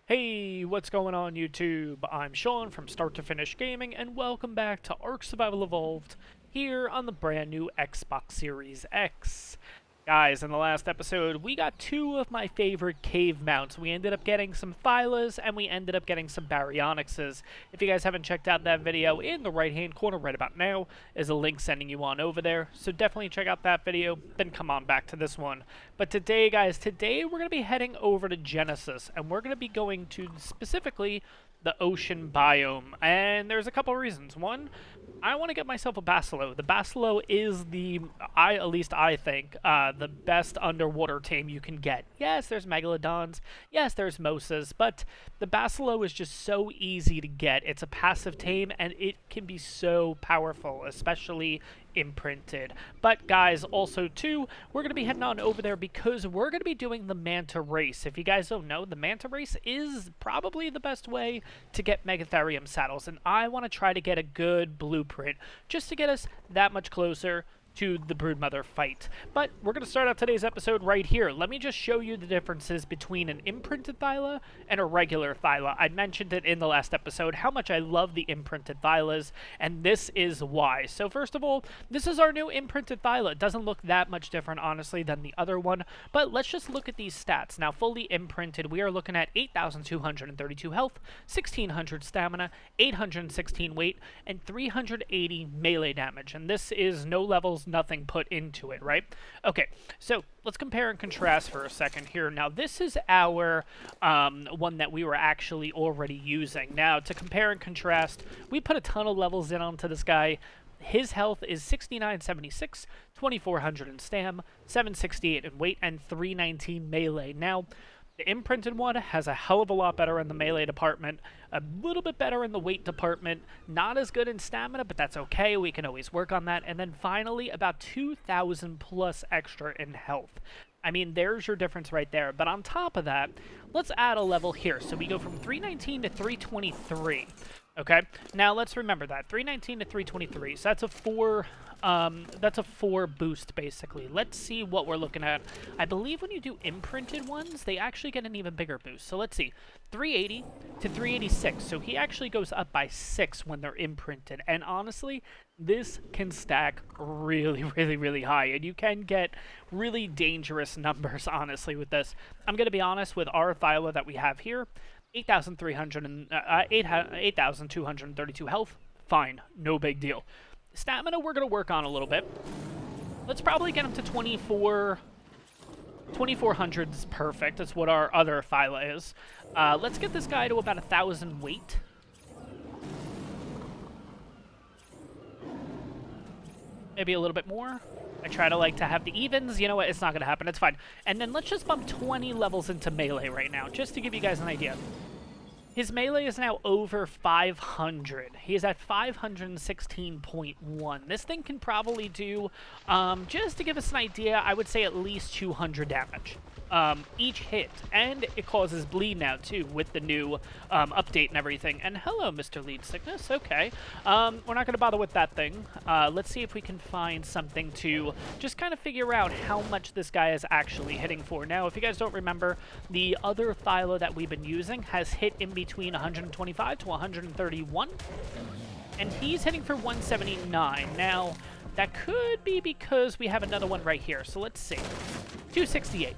Hey, what's going on YouTube? I'm Sean from Start to Finish Gaming, and welcome back to ARK Survival Evolved here on the brand new Xbox Series X. Guys, in the last episode, we got two of my favorite cave mounts. We ended up getting some Phylas, and we ended up getting some Baryonyxes. If you guys haven't checked out that video, in the right-hand corner right about now is a link sending you on over there. So definitely check out that video, then come on back to this one. But today, guys, we're going to be heading over to Genesis, and we're going to be going to specifically the ocean biome. And there's a couple reasons. One, I want to get myself a Basilo. The Basilo is at least I think, the best underwater tame you can get. Yes, there's Megalodons. Yes, there's Mosas. But the Basilo is just so easy to get. It's a passive tame, and it can be so powerful, especially imprinted. But guys, also too, we're going to be heading on over there because we're going to be doing the Manta race. If you guys don't know, the Manta race is probably the best way to get Megatherium saddles, and I want to try to get a good blueprint just to get us that much closer to the Broodmother fight. But we're going to start out today's episode right here. Let me just show you the differences between an imprinted Thyla and a regular Thyla. I mentioned it in the last episode, how much I love the imprinted Thylas, and this is why. So first of all, this is our new imprinted Thyla. It doesn't look that much different, honestly, than the other one, but let's just look at these stats. Now, fully imprinted, we are looking at 8,232 health, 1,600 stamina, 816 weight, and 380 melee damage, and this is no levels, nothing put into it, right? Okay, so let's compare and contrast for a second here. Now, this is our one that we were actually already using. Now, to compare and contrast, we put a ton of levels in onto this guy. His health is 6976, 2400 in stam, 768 in weight, and 319 melee. Now, the imprinted one has a hell of a lot better in the melee department, a little bit better in the weight department, not as good in stamina, but that's okay, we can always work on that, and then finally about 2,000 plus extra in health. I mean, there's your difference right there, but on top of that, let's add a level here. So we go from 319 to 323, okay? Now let's remember that, 319 to 323, so that's a 4 boost, basically. Let's see what we're looking at. I believe when you do imprinted ones, they actually get an even bigger boost. So let's see. 380 to 386. So he actually goes up by 6 when they're imprinted. And honestly, this can stack really, really, really high. And you can get really dangerous numbers, honestly, with this. I'm going to be honest, with our Thyla that we have here, 8,232 health, fine. No big deal. Stamina we're going to work on a little bit. Let's probably get him to 2400 is perfect. That's what our other Thyla is. Let's get this guy to about 1,000 weight. Maybe a little bit more. I try to like to have the evens. You know what? It's not going to happen. It's fine. And then let's just bump 20 levels into melee right now, just to give you guys an idea. His melee is now over 500. He is at 516.1. This thing can probably do, just to give us an idea, I would say at least 200 damage each hit. And it causes bleed now, too, with the new update and everything. And hello, Mr. Lead Sickness. Okay. We're not going to bother with that thing. Let's see if we can find something to just kind of figure out how much this guy is actually hitting for. Now, if you guys don't remember, the other Thyla that we've been using has hit in between 125 to 131, and he's hitting for 179. Now, that could be because we have another one right here, so let's see. 268.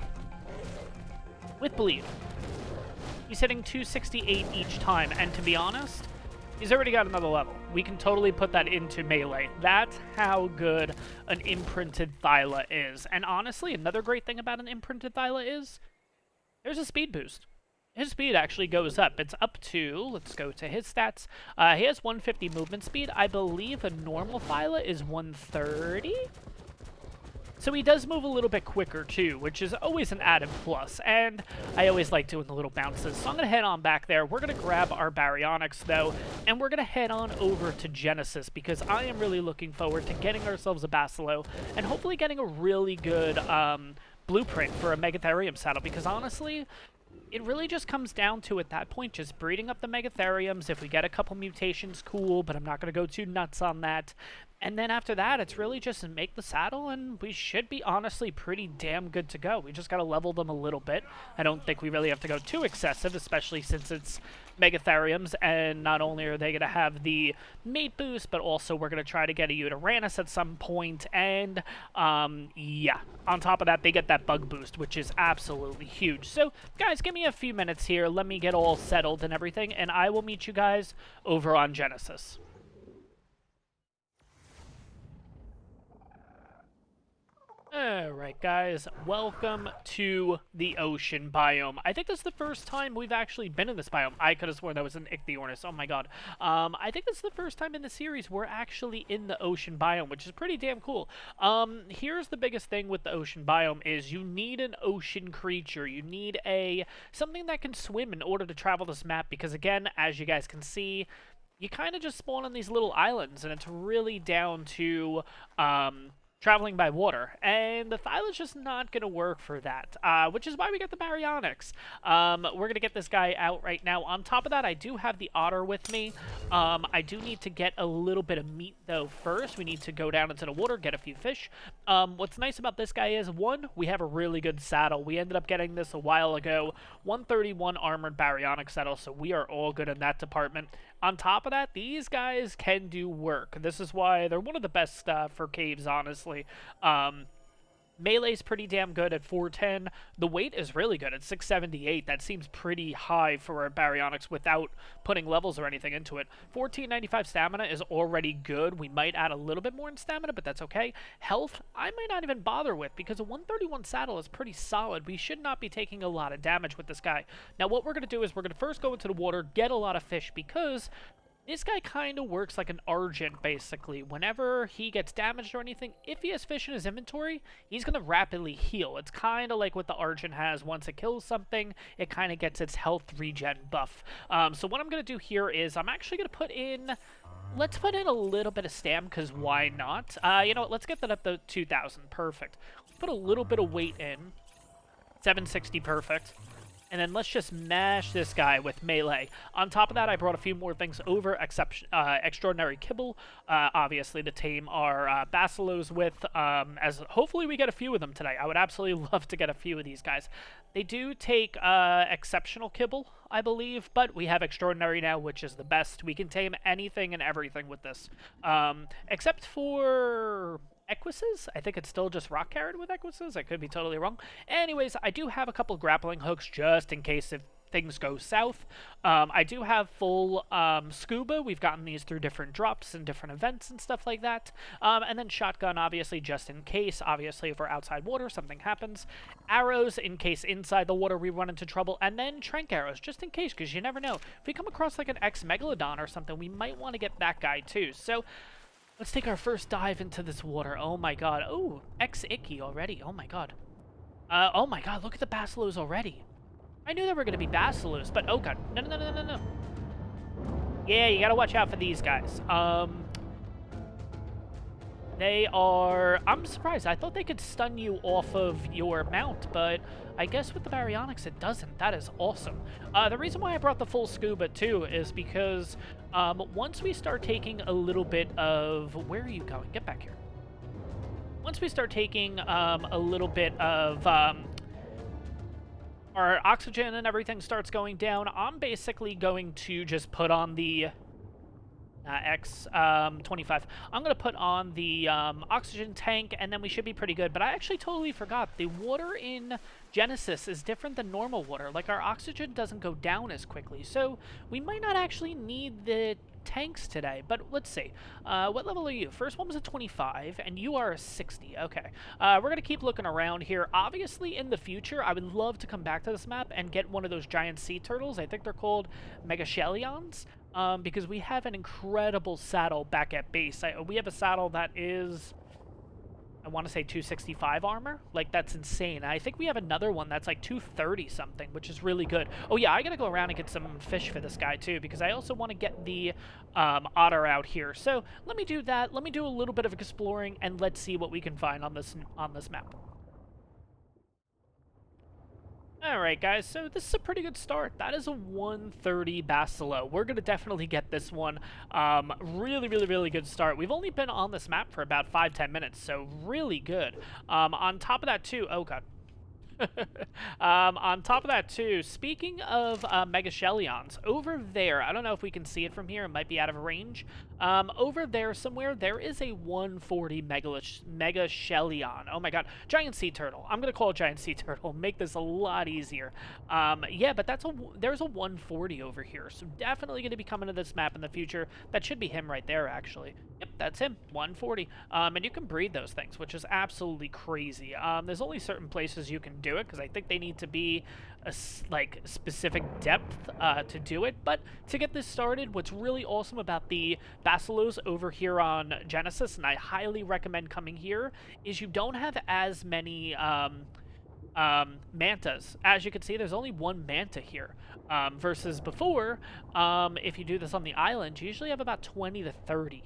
With bleed. He's hitting 268 each time, and to be honest, he's already got another level. We can totally put that into melee. That's how good an imprinted Thyla is. And honestly, another great thing about an imprinted Thyla is there's a speed boost. His speed actually goes up. It's up to, let's go to his stats. He has 150 movement speed. I believe a normal Thyla is 130. So he does move a little bit quicker too, which is always an added plus. And I always like doing the little bounces. So I'm going to head on back there. We're going to grab our Baryonyx though, and we're going to head on over to Genesis because I am really looking forward to getting ourselves a Basilo and hopefully getting a really good blueprint for a Megatherium saddle, because honestly, it really just comes down to, at that point, just breeding up the Megatheriums. If we get a couple mutations, cool, but I'm not going to go too nuts on that. And then after that, it's really just make the saddle, and we should be honestly pretty damn good to go. We just got to level them a little bit. I don't think we really have to go too excessive, especially since it's Megatheriums, and not only are they going to have the mate boost, but also we're going to try to get a Uranus at some point, and yeah. On top of that, they get that bug boost, which is absolutely huge. So, guys, give me a few minutes here. Let me get all settled and everything, and I will meet you guys over on Genesis. Alright guys, welcome to the ocean biome. I think this is the first time we've actually been in this biome. I could have sworn that was an Ichthyornis, oh my god. I think this is the first time in the series we're actually in the ocean biome, which is pretty damn cool. Here's the biggest thing with the ocean biome is you need an ocean creature. You need something that can swim in order to travel this map, because again, as you guys can see, you kind of just spawn on these little islands, and it's really down to, traveling by water, and the Thyla's just not going to work for that, which is why we got the Baryonyx. We're going to get this guy out right now. On top of that, I do have the otter with me. I do need to get a little bit of meat, though, first. We need to go down into the water, get a few fish. What's nice about this guy is, one, we have a really good saddle. We ended up getting this a while ago, 131 armored Baryonyx saddle, so we are all good in that department. On top of that, these guys can do work. This is why they're one of the best for caves, honestly. Melee's pretty damn good at 410. The weight is really good at 678. That seems pretty high for a Baryonyx without putting levels or anything into it. 1495 stamina is already good. We might add a little bit more in stamina, but that's okay. Health, I might not even bother with, because a 131 saddle is pretty solid. We should not be taking a lot of damage with this guy. Now, what we're going to do is we're going to first go into the water, get a lot of fish, because this guy kind of works like an Argent, basically. Whenever he gets damaged or anything, if he has fish in his inventory, he's going to rapidly heal. It's kind of like what the Argent has. Once it kills something, it kind of gets its health regen buff. So what I'm going to do here is I'm actually going to put in... Let's put in a little bit of stam, because why not? You know what? Let's get that up to 2,000. Perfect. Let's put a little bit of weight in. 760, perfect. And then let's just mash this guy with melee. On top of that, I brought a few more things over, extraordinary kibble. Obviously, to tame our basilos with, as hopefully we get a few of them today. I would absolutely love to get a few of these guys. They do take exceptional kibble, I believe, but we have extraordinary now, which is the best. We can tame anything and everything with this, except for Equises? I think it's still just rock carrot with Equises. I could be totally wrong. Anyways, I do have a couple grappling hooks just in case if things go south. I do have full scuba. We've gotten these through different drops and different events and stuff like that. And then shotgun, obviously, just in case. Obviously, if we're outside water, something happens. Arrows, in case inside the water we run into trouble. And then trank arrows, just in case, because you never know. If we come across like an X-Megalodon or something, we might want to get that guy too. So let's take our first dive into this water. Oh my god. Oh, X-Icky already. Oh my god. Oh my god, look at the basilos already. I knew there were going to be basilos, but oh god. No, no, no, no, no, no. Yeah, you gotta watch out for these guys. They are... I'm surprised. I thought they could stun you off of your mount, but I guess with the Baryonyx it doesn't. That is awesome. The reason why I brought the full scuba, too, is because once we start taking a little bit of... Where are you going? Get back here. Once we start taking a little bit of... our oxygen and everything starts going down, I'm basically going to just put on the... X25. I'm going to put on the oxygen tank, and then we should be pretty good. But I actually totally forgot. The water in Genesis is different than normal water. Like, our oxygen doesn't go down as quickly. So we might not actually need the tanks today. But let's see. What level are you? First one was a 25, and you are a 60. Okay. We're going to keep looking around here. Obviously, in the future, I would love to come back to this map and get one of those giant sea turtles. I think they're called Megatheriums. Because we have an incredible saddle back at base. We have a saddle that is, I want to say 265 armor. Like, that's insane. I think we have another one that's like 230 something, which is really good. Oh yeah, I gotta go around and get some fish for this guy too, because I also want to get the otter out here. So let me do that. Let me do a little bit of exploring, and let's see what we can find on this map. Alright guys, so this is a pretty good start. That is a 130 Basilo. We're going to definitely get this one. Really good start. We've only been on this map for about 5-10 minutes, so really good. On top of that too, oh god. On top of that too, speaking of Megatherions, over there, I don't know if we can see it from here, it might be out of range. Over there somewhere, there is a 140 Megatherion. Oh my god, giant sea turtle. I'm gonna call it giant sea turtle, make this a lot easier. Yeah, but there's a 140 over here, so definitely gonna be coming to this map in the future. That should be him right there, actually. Yep, that's him, 140. And you can breed those things, which is absolutely crazy. There's only certain places you can do it, because I think they need to be a specific depth to do it. But to get this started, what's really awesome about the Basilos over here on Genesis, and I highly recommend coming here, is you don't have as many mantas. As you can see, there's only one manta here, versus before, if you do this on the island, you usually have about 20 to 30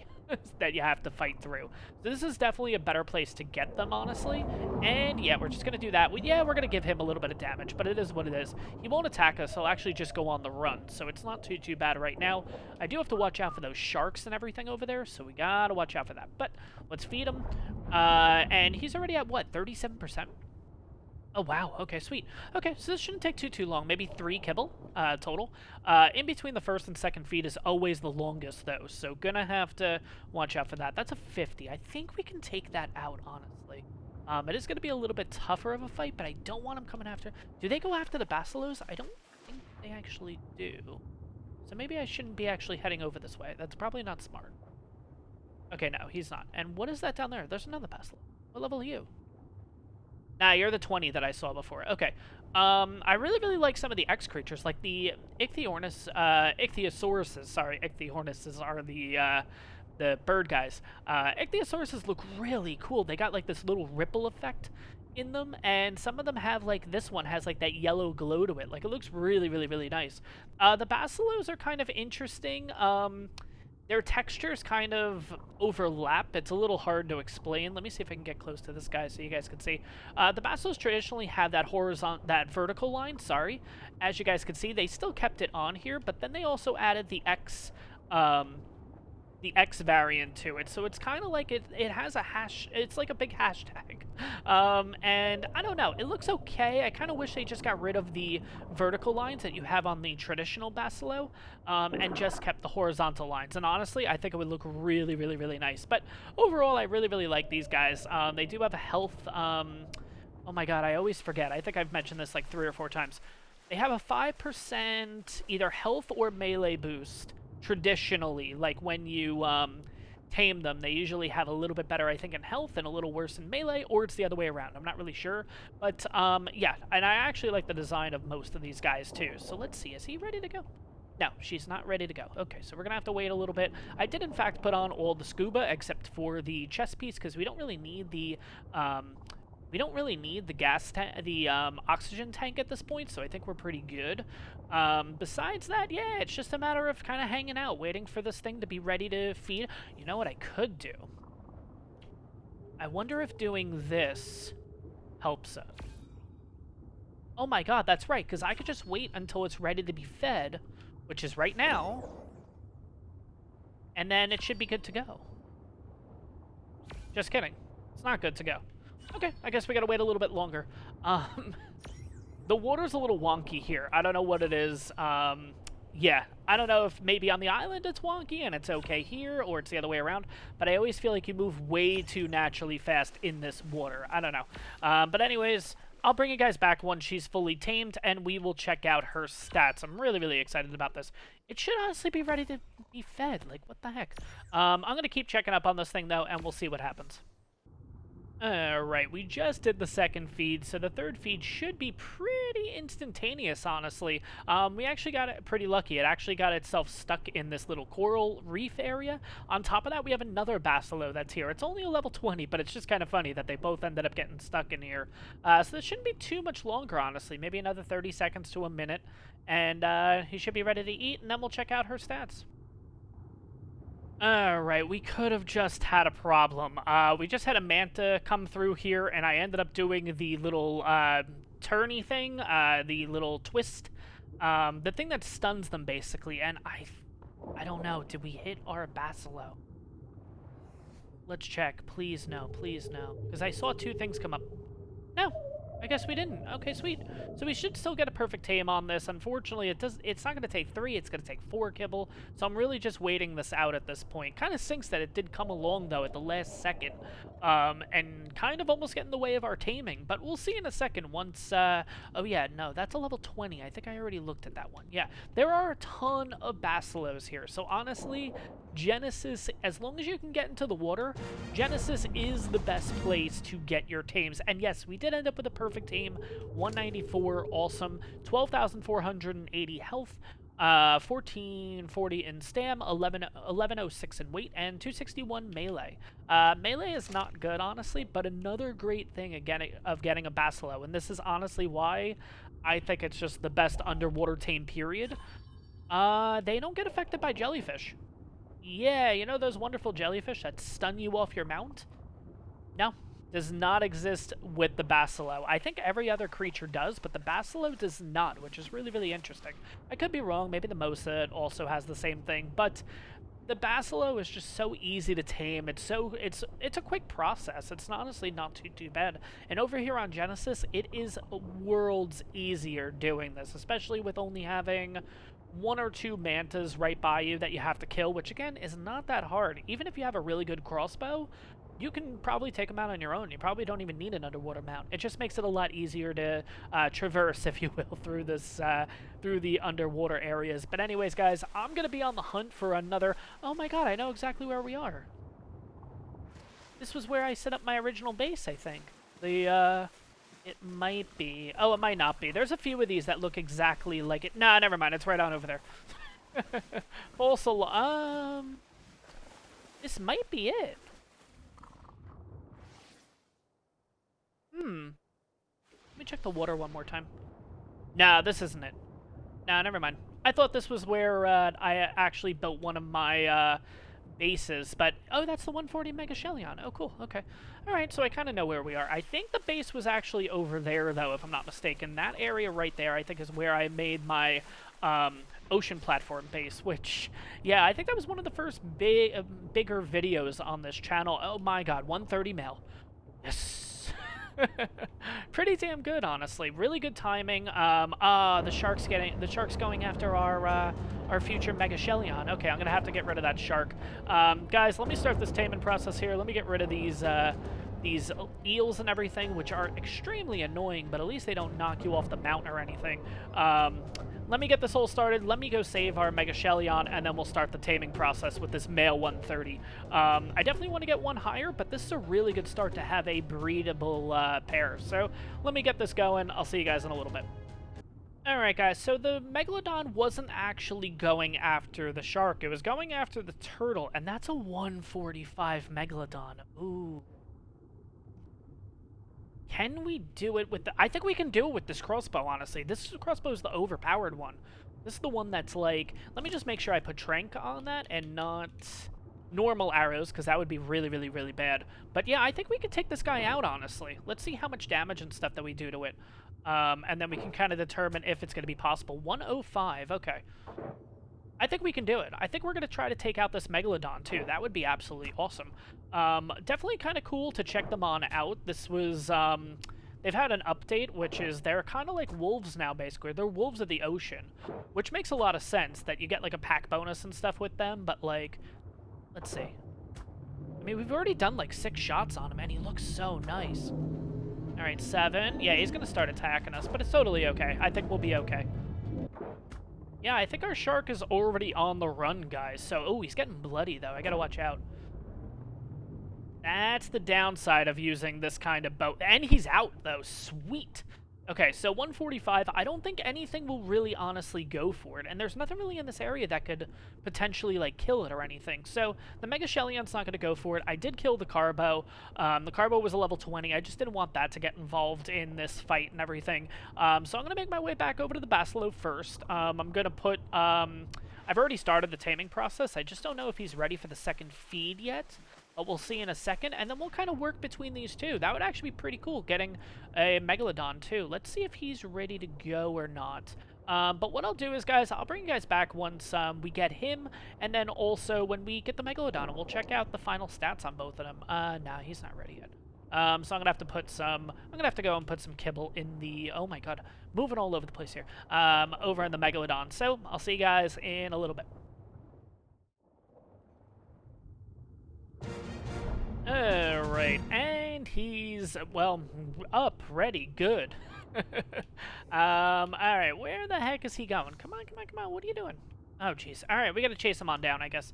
that you have to fight through. So this is definitely a better place to get them, honestly. And yeah, we're just going to do that. Yeah, we're going to give him a little bit of damage, but it is what it is. He won't attack us. He'll actually just go on the run. So it's not too bad right now. I do have to watch out for those sharks and everything over there, so we got to watch out for that. But let's feed him. And he's already at, what, 37%? Oh, wow. Okay, sweet. Okay, so this shouldn't take too long. Maybe 3 kibble total. In between the first and second feed is always the longest, though, so gonna have to watch out for that. That's a 50. I think we can take that out, honestly. It is going to be a little bit tougher of a fight, but I don't want them coming after... Do they go after the Basilos? I don't think they actually do. So maybe I shouldn't be actually heading over this way. That's probably not smart. Okay, no, he's not. And what is that down there? There's another Basilo. What level are you? Nah, you're the 20 that I saw before. Okay. I really like some of the X creatures, like the Ichthyosauruses. Sorry, Ichthyosauruses are the bird guys. Ichthyosauruses look really cool. They got like this little ripple effect in them, and some of them have, like, this one has like that yellow glow to it. Like, it looks really nice. The Basilos are kind of interesting. Their textures kind of overlap. It's a little hard to explain. Let me see if I can get close to this guy so you guys can see. The Basilos traditionally have that vertical line, sorry. As you guys can see, they still kept it on here, but then they also added the X variant to it, so it's kind of like it has a hash, it's like a big hashtag. And I don't know, it looks okay. I kind of wish they just got rid of the vertical lines that you have on the traditional Basilo, and just kept the horizontal lines, and honestly I think it would look really nice. But overall, I really like these guys. They do have a health, oh my god, I always forget, I think I've mentioned this like 3 or 4 times. They have a 5% either health or melee boost. Traditionally, like when you tame them, they usually have a little bit better, I think, in health and a little worse in melee, or it's the other way around. I'm not really sure, but yeah, and I actually like the design of most of these guys too. So let's see, is he ready to go? No, she's not ready to go. Okay, so we're gonna have to wait a little bit. I did in fact put on all the scuba except for the chest piece, because we don't really need the oxygen tank at this point, so I think we're pretty good. Besides that, yeah, it's just a matter of kind of hanging out, waiting for this thing to be ready to feed. You know what I could do? I wonder if doing this helps it. Oh my god, that's right, because I could just wait until it's ready to be fed, which is right now, and then it should be good to go. Just kidding. It's not good to go. Okay, I guess we gotta wait a little bit longer. The water's a little wonky here. I don't know what it is. Yeah, I don't know if maybe on the island it's wonky and it's okay here, or it's the other way around, but I always feel like you move way too naturally fast in this water. I don't know. But anyways, I'll bring you guys back once she's fully tamed, and we will check out her stats. I'm really excited about this. It should honestly be ready to be fed. Like, what the heck? I'm gonna keep checking up on this thing, though, and we'll see what happens. Alright, we just did the second feed, so the third feed should be pretty instantaneous, honestly. We actually got it pretty lucky. It actually got itself stuck in this little coral reef area. On top of that, we have another Basilo that's here. It's only a level 20, but it's just kind of funny that they both ended up getting stuck in here. So this shouldn't be too much longer, honestly. Maybe another 30 seconds to a minute, and he should be ready to eat, and then we'll check out her stats. Alright, we could have just had a problem. We just had a Manta come through here, and I ended up doing the little turny thing, the little twist, the thing that stuns them basically. And I don't know. Did we hit our Basilo? Let's check. Please no. Please no. Because I saw 2 things come up. No. I guess we didn't. Okay, sweet. So we should still get a perfect tame on this. Unfortunately, it's not going to take 3. It's going to take 4 kibble. So I'm really just waiting this out at this point. Kind of stinks that it did come along, though, at the last second. And kind of almost get in the way of our taming. But we'll see in a second once... oh, yeah, no, that's a level 20. I think I already looked at that one. Yeah, there are a ton of Basilos here. So honestly, Genesis, as long as you can get into the water, Genesis is the best place to get your tames. And yes, we did end up with a perfect tame, 194, awesome, 12,480 health, 1440 in stam, 1106 in weight, and 261 melee. Melee is not good, honestly, but another great thing again of getting a Basilo, and this is honestly why I think it's just the best underwater tame period. They don't get affected by jellyfish. Yeah, you know those wonderful jellyfish that stun you off your mount? No. Does not exist with the Basilo. I think every other creature does, but the Basilo does not, which is really, really interesting. I could be wrong. Maybe the Mosa also has the same thing, but the Basilo is just so easy to tame. It's a quick process. It's honestly not too bad. And over here on Genesis, it is worlds easier doing this, especially with only having 1 or 2 mantas right by you that you have to kill, which again is not that hard. Even if you have a really good crossbow, you can probably take them out on your own. You probably don't even need an underwater mount. It just makes it a lot easier to traverse, if you will, through this through the underwater areas. But anyways, guys, I'm gonna be on the hunt for another. Oh my god, I know exactly where we are. This was where I set up my original base, I think. It might be. Oh, it might not be. There's a few of these that look exactly like it. Nah, never mind. It's right on over there. Also, this might be it. Let me check the water one more time. Nah, this isn't it. Nah, never mind. I thought this was where I actually built one of my bases, but... Oh, that's the 140 Megatherium. Oh, cool. Okay. Alright, so I kind of know where we are. I think the base was actually over there, though, if I'm not mistaken. That area right there, I think, is where I made my ocean platform base, which... Yeah, I think that was one of the first bigger videos on this channel. Oh my god, 130 mil. Yes! Pretty damn good, honestly. Really good timing. The shark's going after our future Megatherium. Okay, I'm gonna have to get rid of that shark. Guys, let me start this taming process here. Let me get rid of these eels and everything, which are extremely annoying, but at least they don't knock you off the mountain or anything. Let me get this all started. Let me go save our Megatherium, and then we'll start the taming process with this male 130. I definitely want to get one higher, but this is a really good start to have a breedable pair. So let me get this going. I'll see you guys in a little bit. Alright guys, so the Megalodon wasn't actually going after the shark. It was going after the turtle, and that's a 145 Megalodon. Ooh. Can we do it with the... I think we can do it with this crossbow, honestly. This crossbow is the overpowered one. This is the one that's like... Let me just make sure I put Trank on that and not normal arrows, because that would be really, really, really bad. But yeah, I think we could take this guy out, honestly. Let's see how much damage and stuff that we do to it. And then we can kind of determine if it's going to be possible. 105, okay. I think we can do it. I think we're going to try to take out this Megalodon, too. That would be absolutely awesome. Definitely kind of cool to check them on out. This was, they've had an update, which is they're kind of like wolves now, basically. They're wolves of the ocean, which makes a lot of sense that you get, like, a pack bonus and stuff with them, but, like, let's see. I mean, we've already done, like, 6 shots on him, and he looks so nice. All right, 7. Yeah, he's going to start attacking us, but it's totally okay. I think we'll be okay. Yeah, I think our shark is already on the run, guys. So, oh, he's getting bloody, though. I gotta watch out. That's the downside of using this kind of boat. And he's out, though. Sweet. Okay, so 145. I don't think anything will really honestly go for it. And there's nothing really in this area that could potentially, like, kill it or anything. So the Megatherion's not going to go for it. I did kill the Carbo. The Carbo was a level 20. I just didn't want that to get involved in this fight and everything. So I'm going to make my way back over to the Basilo first. I'm going to put... I've already started the taming process. I just don't know if he's ready for the second feed yet. But we'll see in a second, and then we'll kind of work between these two. That would actually be pretty cool, getting a Megalodon, too. Let's see if he's ready to go or not. But what I'll do is, guys, I'll bring you guys back once we get him, and then also when we get the Megalodon, and we'll check out the final stats on both of them. Nah, he's not ready yet. So I'm gonna have to put some. I'm gonna have to go and put some kibble in the. Oh my God, moving all over the place here. Over in the Megalodon. So I'll see you guys in a little bit. Alright, and he's, well, up, ready, good. Alright, where the heck is he going? Come on, come on, come on, what are you doing? Oh, jeez. Alright, we gotta chase him on down, I guess.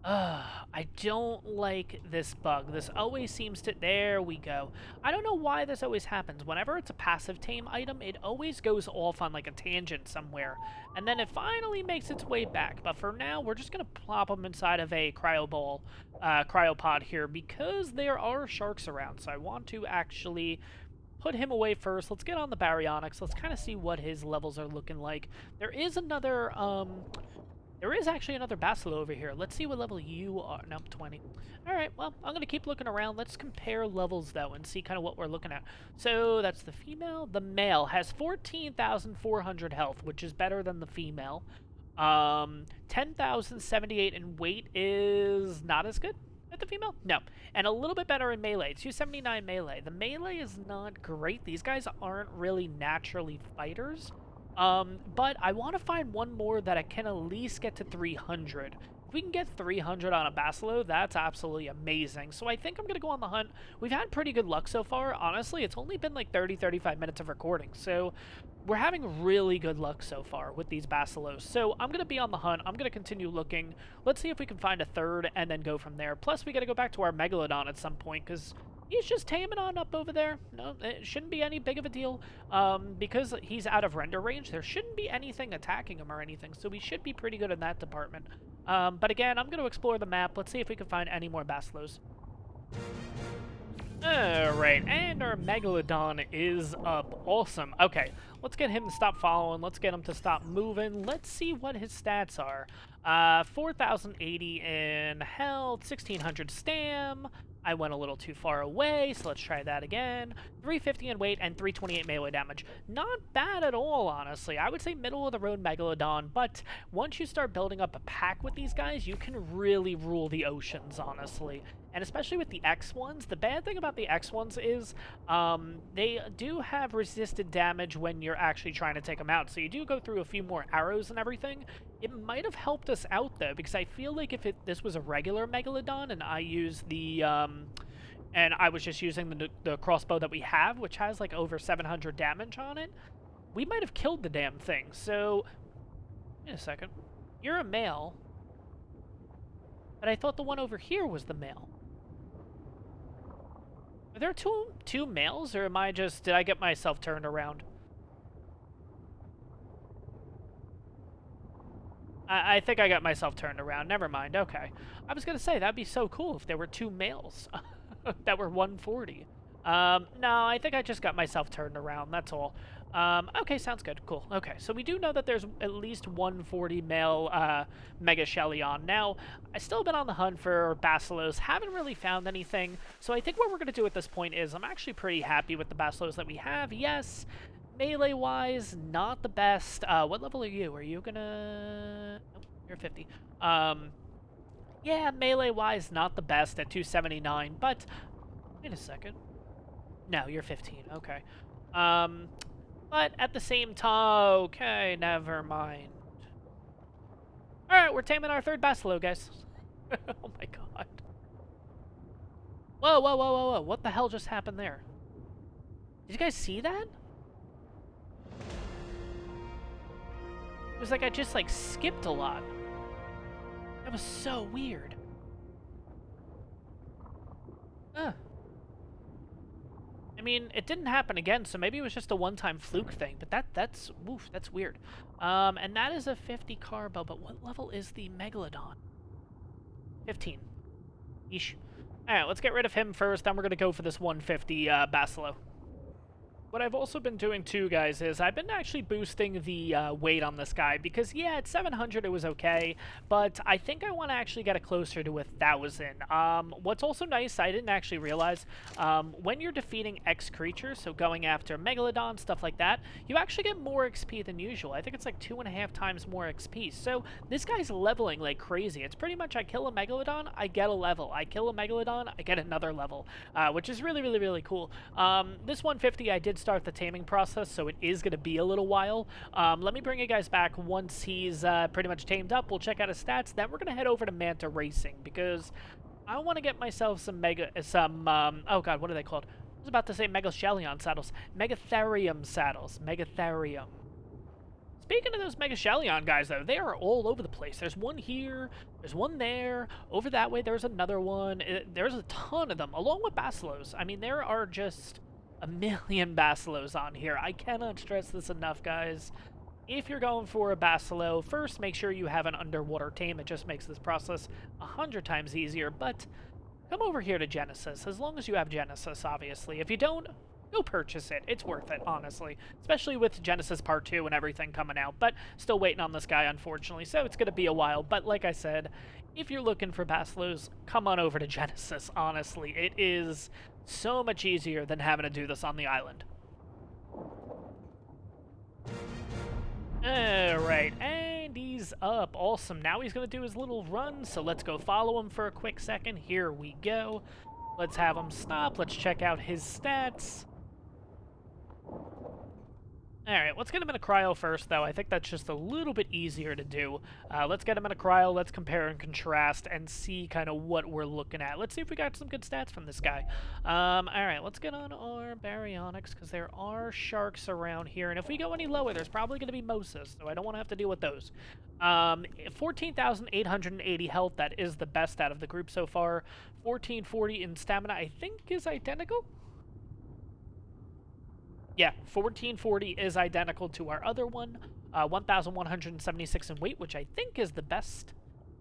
I don't like this bug. This always seems to... There we go. I don't know why this always happens. Whenever it's a passive tame item, it always goes off on, like, a tangent somewhere. And then it finally makes its way back. But for now, we're just going to plop him inside of a cryopod here, because there are sharks around. So I want to actually put him away first. Let's get on the baryonyx. Let's kind of see what his levels are looking like. There is another... There is actually another Basilo over here. Let's see what level you are. Nope, 20. Alright, well, I'm going to keep looking around. Let's compare levels, though, and see kind of what we're looking at. So, that's the female. The male has 14,400 health, which is better than the female. 10,078 in weight is not as good as the female. No. And a little bit better in melee. 279 melee. The melee is not great. These guys aren't really naturally fighters. But I want to find one more that I can at least get to 300. If we can get 300 on a Basilo, that's absolutely amazing. So I think I'm going to go on the hunt. We've had pretty good luck so far. Honestly, it's only been like 30-35 minutes of recording. So we're having really good luck so far with these Basilos. So I'm going to be on the hunt. I'm going to continue looking. Let's see if we can find a third and then go from there. Plus, we got to go back to our Megalodon at some point, because he's just taming on up over there. No, it shouldn't be any big of a deal. Because he's out of render range, there shouldn't be anything attacking him or anything, so we should be pretty good in that department. But again, I'm going to explore the map. Let's see if we can find any more Basilos. Alright, and our Megalodon is up. Awesome. Okay, let's get him to stop following. Let's get him to stop moving. Let's see what his stats are. 4,080 in health, 1,600 stam. I went a little too far away, so let's try that again. 350 in weight and 328 melee damage. Not bad at all, honestly. I would say middle-of-the-road Megalodon, but once you start building up a pack with these guys, you can really rule the oceans, honestly. And especially with the X ones, the bad thing about the X ones is they do have resisted damage when you're actually trying to take them out. So you do go through a few more arrows and everything. It might have helped us out, though, because I feel like if this was a regular Megalodon and I used the... and I was just using the crossbow that we have, which has like over 700 damage on it, we might have killed the damn thing. So, wait a second. You're a male, but I thought the one over here was the male. Are there two males, or did I get myself turned around? I think I got myself turned around. Never mind. Okay. I was going to say, that'd be so cool if there were two males that were 140. No, I think I just got myself turned around. That's all. Okay, sounds good. Cool. Okay, so we do know that there's at least 140 male Megatherium. Now, I've still been on the hunt for Basilos. Haven't really found anything. So I think what we're going to do at this point is I'm actually pretty happy with the Basilos that we have. Yes. Melee-wise, not the best. What level are you? Are you gonna... Nope, you're 50. Yeah, melee-wise, not the best at 279, but... Wait a second. No, you're 15. Okay. But at the same time... Okay, never mind. Alright, we're taming our third Basilo, guys. Oh my god. Whoa, whoa, whoa, whoa, whoa. What the hell just happened there? Did you guys see that? It was like I just, like, skipped a lot. That was so weird. I mean, it didn't happen again, so maybe it was just a one-time fluke thing, but that's weird. And that is a 50 carbo, but what level is the Megalodon? 15. Yeesh. Alright, let's get rid of him first, then we're gonna go for this 150 Basilo. What I've also been doing too, guys, is I've been actually boosting the weight on this guy because, yeah, at 700 it was okay, but I think I want to actually get it closer to 1,000. What's also nice, I didn't actually realize, when you're defeating X creatures, so going after Megalodon, stuff like that, you actually get more XP than usual. I think it's like 2.5 times more XP. So this guy's leveling like crazy. It's pretty much I kill a Megalodon, I get a level. I kill a Megalodon, I get another level, which is really, really, really cool. This 150, I did start the taming process, so it is going to be a little while. Let me bring you guys back once he's pretty much tamed up. We'll check out his stats. Then we're going to head over to Manta Racing because I want to get myself some oh god, what are they called? I was about to say Megatherium saddles. Megatherium saddles. Megatherium. Speaking of those Megatherium guys, though, they are all over the place. There's one here, there's one there, over that way there's another one. There's a ton of them, along with Basilos. I mean, there are just a million Basilos on here. I cannot stress this enough, guys. If you're going for a Basilo, first make sure you have an underwater tame. It just makes this process 100 times easier, but come over here to Genesis, as long as you have Genesis, obviously. If you don't, go purchase it. It's worth it, honestly. Especially with Genesis Part 2 and everything coming out, but still waiting on this guy, unfortunately, so it's going to be a while. But like I said, if you're looking for Basilos, come on over to Genesis, honestly. It is so much easier than having to do this on the island. Alright, and he's up. Awesome. Now he's going to do his little run, so let's go follow him for a quick second. Here we go. Let's have him stop. Let's check out his stats. Alright, let's get him in a cryo first, though. I think that's just a little bit easier to do. Let's get him in a cryo, let's compare and contrast, and see kind of what we're looking at. Let's see if we got some good stats from this guy. Alright, let's get on our baryonyx, because there are sharks around here, and if we go any lower, there's probably going to be mosas, so I don't want to have to deal with those. 14,880 health, that is the best out of the group so far. 1440 in stamina, I think, is identical. Yeah, 1440 is identical to our other one. 1,176 in weight, which I think is the best.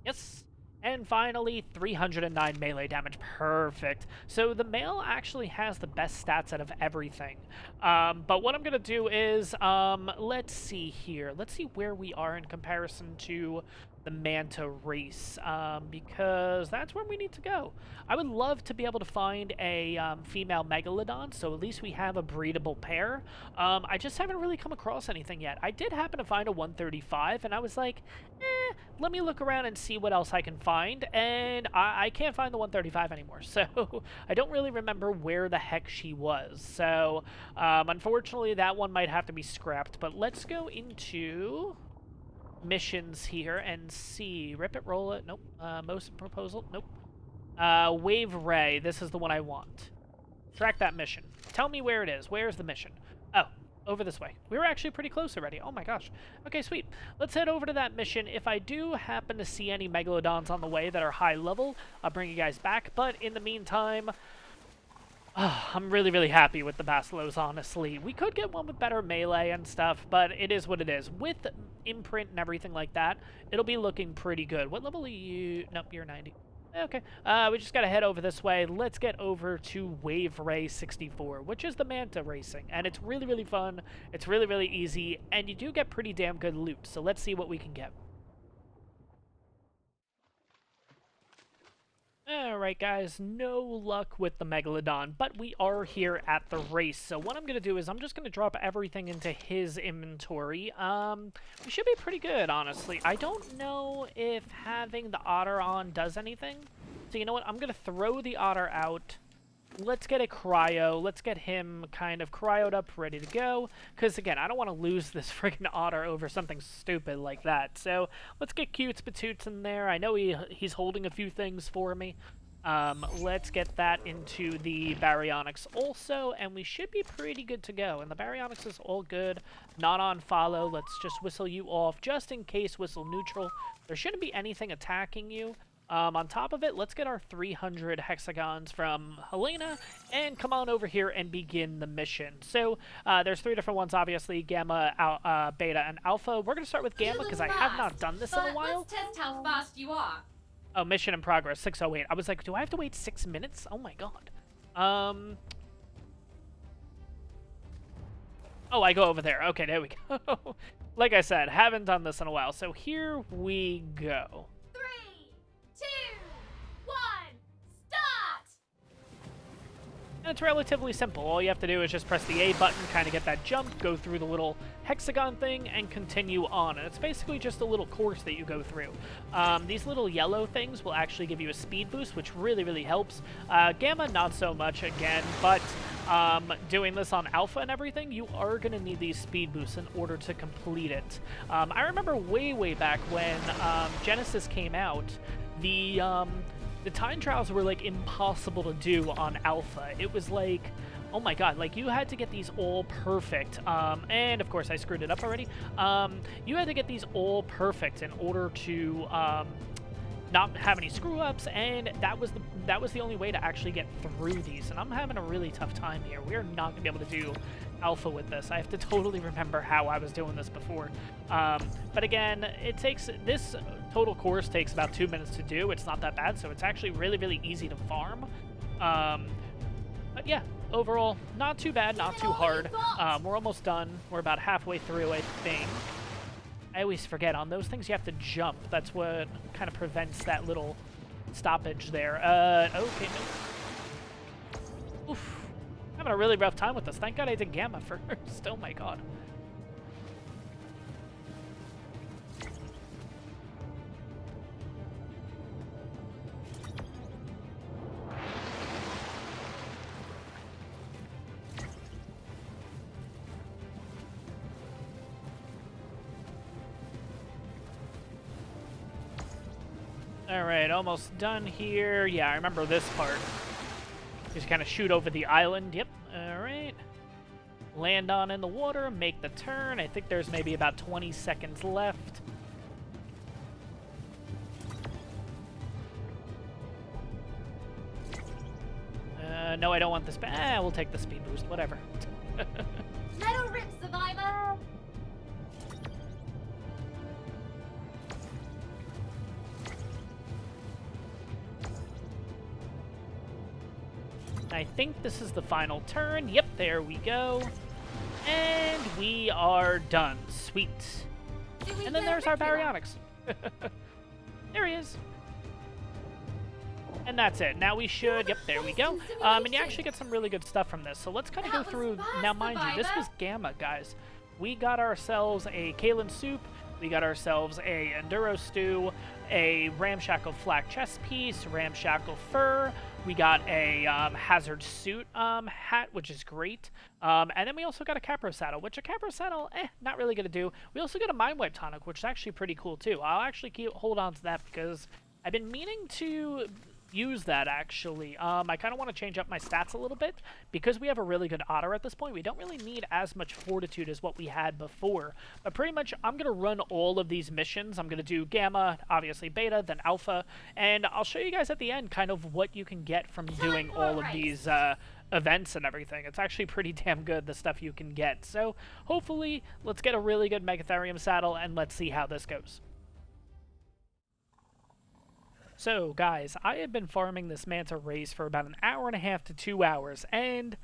Yes. And finally, 309 melee damage. Perfect. So the male actually has the best stats out of everything. But what I'm going to do is, let's see here. Let's see where we are in comparison to the Manta race, because that's where we need to go. I would love to be able to find a female Megalodon, so at least we have a breedable pair. I just haven't really come across anything yet. I did happen to find a 135, and I was like, let me look around and see what else I can find, and I can't find the 135 anymore, so I don't really remember where the heck she was. So, unfortunately, that one might have to be scrapped, but let's go into missions here and see. Rip it, roll it. Nope. Most proposal. Nope. Wave ray. This is the one I want. Track that mission. Tell me where it is. Where's the mission? Oh, over this way. We were actually pretty close already. Oh my gosh. Okay, sweet. Let's head over to that mission. If I do happen to see any Megalodons on the way that are high level, I'll bring you guys back. But in the meantime, I'm really, really happy with the Basilos, honestly. We could get one with better melee and stuff, but it is what it is. With imprint and everything like that, it'll be looking pretty good. What level are you? Nope, you're 90. Okay. We just gotta head over this way. Let's get over to Wave Ray 64, which is the Manta racing. And it's really, really fun. It's really, really easy. And you do get pretty damn good loot. So let's see what we can get. Alright guys, no luck with the Megalodon, but we are here at the race. So what I'm going to do is I'm just going to drop everything into his inventory. We should be pretty good, honestly. I don't know if having the otter on does anything. So you know what, I'm going to throw the otter out. Let's get a cryo. Let's get him kind of cryoed up, ready to go. Because, again, I don't want to lose this friggin' otter over something stupid like that. So, let's get Cutes Patoots in there. I know he's holding a few things for me. Let's get that into the baryonyx also, and we should be pretty good to go. And the baryonyx is all good. Not on follow. Let's just whistle you off, just in case whistle neutral. There shouldn't be anything attacking you. On top of it, let's get our 300 hexagons from Helena and come on over here and begin the mission. So, there's 3 different ones, obviously, Gamma, Beta, and Alpha. We're going to start with Gamma because I have not done this in a while. Let's test how fast you are. Oh, mission in progress, 6:08. I was like, do I have to wait 6 minutes? Oh my god. Oh, I go over there. Okay, there we go. Like I said, haven't done this in a while. So here we go. 3, 2, 1, start! And it's relatively simple. All you have to do is just press the A button, kind of get that jump, go through the little hexagon thing, and continue on. And it's basically just a little course that you go through. These little yellow things will actually give you a speed boost, which really, really helps. Gamma, not so much, again, but doing this on Alpha and everything, you are going to need these speed boosts in order to complete it. I remember way, way back when Genesis came out, the time trials were, like, impossible to do on Alpha. It was like, oh my god, like, you had to get these all perfect. And, of course, I screwed it up already. You had to get these all perfect in order to not have any screw-ups, and that was the only way to actually get through these. And I'm having a really tough time here. We're not going to be able to do Alpha with this. I have to totally remember how I was doing this before. But again, this total course takes about 2 minutes to do. It's not that bad, so it's actually really, really easy to farm. But yeah, overall, not too bad, not too hard. We're almost done. We're about halfway through, I think. I always forget, on those things you have to jump. That's what kind of prevents that little stoppage there. Okay, no. Oof. Having a really rough time with this. Thank God I did Gamma first. Oh my god. Alright, almost done here. Yeah, I remember this part. Just kind of shoot over the island. Yep, alright. Land on in the water, make the turn. I think there's maybe about 20 seconds left. No, I don't want this. We'll take the speed boost, whatever. Let her rip, survivor! I think this is the final turn. Yep, there we go. And we are done. Sweet. And then there's our baryonyx. There he is. And that's it. Now we should... Yep, there we go. And you actually get some really good stuff from this. So let's kind of go through... Now, mind you, this was Gamma, guys. We got ourselves a Kalen soup. We got ourselves a Enduro stew, a ramshackle flak chest piece, ramshackle fur. We got a hazard suit hat, which is great. And then we also got a Capro saddle, which a Capro saddle, not really going to do. We also got a Mind Wipe tonic, which is actually pretty cool, too. I'll actually hold on to that because I've been meaning to use that, actually. I kind of want to change up my stats a little bit. Because we have a really good otter at this point, we don't really need as much fortitude as what we had before. But pretty much, I'm going to run all of these missions. I'm going to do Gamma, obviously Beta, then Alpha, and I'll show you guys at the end kind of what you can get from doing all of these events and everything. It's actually pretty damn good, the stuff you can get. So, hopefully, let's get a really good Megatherium saddle, and let's see how this goes. So, guys, I have been farming this Manta race for about an hour and a half to 2 hours, and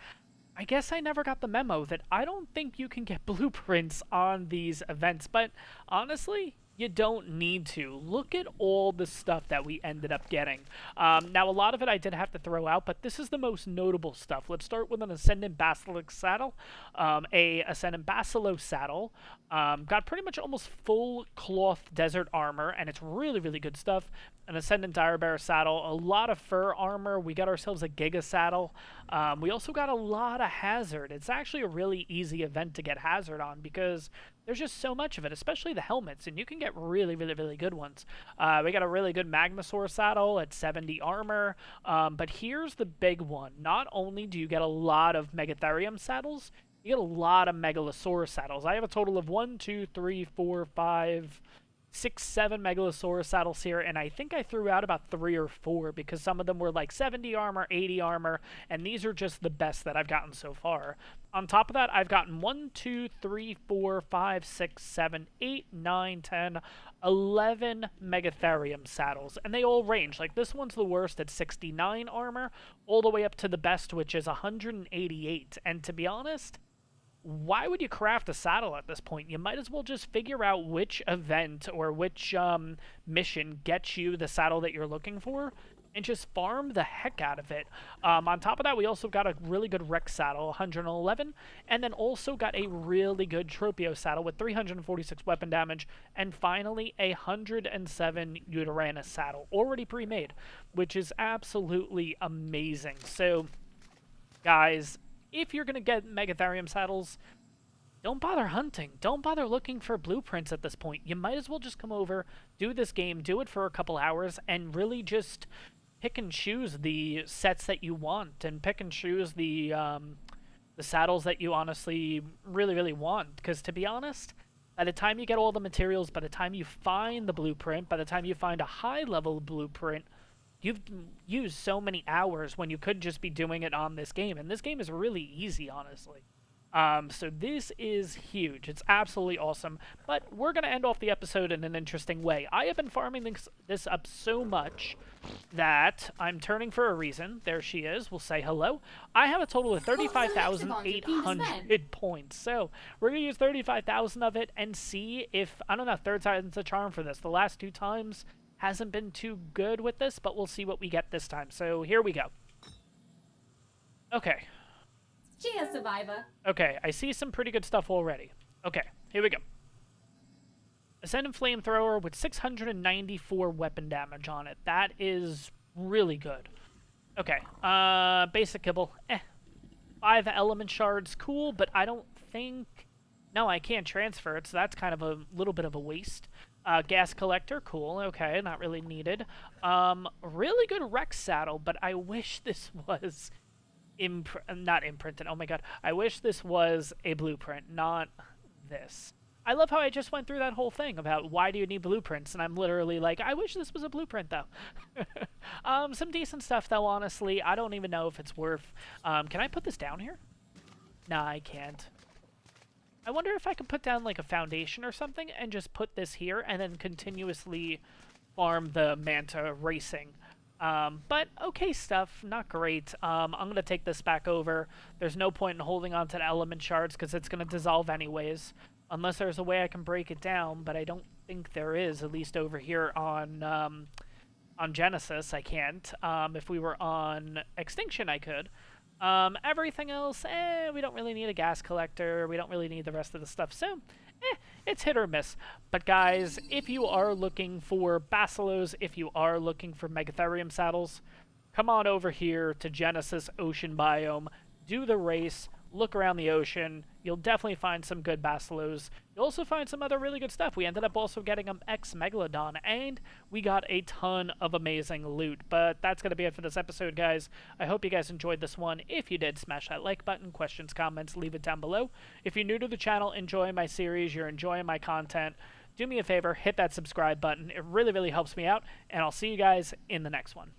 I guess I never got the memo that I don't think you can get blueprints on these events, but honestly, you don't need to. Look at all the stuff that we ended up getting. Now, a lot of it I did have to throw out, but this is the most notable stuff. Let's start with an Ascendant Basilisk saddle, a Ascendant Basilo saddle. Got pretty much almost full cloth desert armor, and it's really, really good stuff. An Ascendant Dire Bear saddle, a lot of fur armor. We got ourselves a Giga saddle. We also got a lot of hazard. It's actually a really easy event to get hazard on because there's just so much of it, especially the helmets, and you can get really, really, really good ones. We got a really good Magmasaur saddle at 70 armor, but here's the big one. Not only do you get a lot of Megatherium saddles, you get a lot of Megalosaurus saddles. I have a total of 1, 2, 3, 4, 5... 6, 7 Megalosaurus saddles here, and I think I threw out about 3 or 4 because some of them were like 70 armor, 80 armor, and these are just the best that I've gotten so far. On top of that, I've gotten 1, 2, 3, 4, 5, 6, 7, 8, 9, 10, 11 Megatherium saddles, and they all range. Like, this one's the worst at 69 armor, all the way up to the best, which is 188, and to be honest, why would you craft a saddle at this point? You might as well just figure out which event or which mission gets you the saddle that you're looking for, and just farm the heck out of it. On top of that, we also got a really good Rex saddle, 111, and then also got a really good Tropeo saddle with 346 weapon damage, and finally a 107 Uranus saddle, already pre-made, which is absolutely amazing. So, guys, if you're going to get Megatherium saddles, don't bother hunting. Don't bother looking for blueprints at this point. You might as well just come over, do this game, do it for a couple hours, and really just pick and choose the sets that you want, and pick and choose the saddles that you honestly really want. Because to be honest, by the time you get all the materials, by the time you find the blueprint, by the time you find a high-level blueprint, you've used so many hours when you could just be doing it on this game. And this game is really easy, honestly. So this is huge. It's absolutely awesome. But we're going to end off the episode in an interesting way. I have been farming this up so much that I'm turning for a reason. There she is. We'll say hello. I have a total of 35,800 points. So we're going to use 35,000 of it and see if, I don't know, third time's a charm for this. The last 2 times hasn't been too good with this, but we'll see what we get this time. So here we go. Okay. Cheers, Survivor. Okay, I see some pretty good stuff already. Okay, here we go. Ascendant Flamethrower with 694 weapon damage on it. That is really good. Okay, basic kibble. 5 element shards, cool, but I don't think... No, I can't transfer it, so that's kind of a little bit of a waste. Gas collector, cool, okay, not really needed. Really good Rex saddle, but I wish this was... not imprinted. Oh my god. I wish this was a blueprint, not this. I love how I just went through that whole thing about why do you need blueprints, and I'm literally like, I wish this was a blueprint, though. Some decent stuff, though, honestly. I don't even know if it's worth... can I put this down here? Nah, I can't. I wonder if I could put down, like, a foundation or something and just put this here and then continuously farm the Manta racing. But okay stuff, not great. I'm going to take this back over. There's no point in holding on to the element shards because it's going to dissolve anyways. Unless there's a way I can break it down, but I don't think there is, at least over here on Genesis, I can't. If we were on Extinction, I could. Everything else, we don't really need a gas collector. We don't really need the rest of the stuff, so... it's hit or miss. But guys, if you are looking for basilos, if you are looking for Megatherium saddles, come on over here to Genesis Ocean Biome, do the race, look around the ocean. You'll definitely find some good basilos. You'll also find some other really good stuff. We ended up also getting an X-Megalodon, and we got a ton of amazing loot. But that's going to be it for this episode, guys. I hope you guys enjoyed this one. If you did, smash that like button. Questions, comments, leave it down below. If you're new to the channel, enjoying my series, you're enjoying my content, do me a favor, hit that subscribe button. It really helps me out, and I'll see you guys in the next one.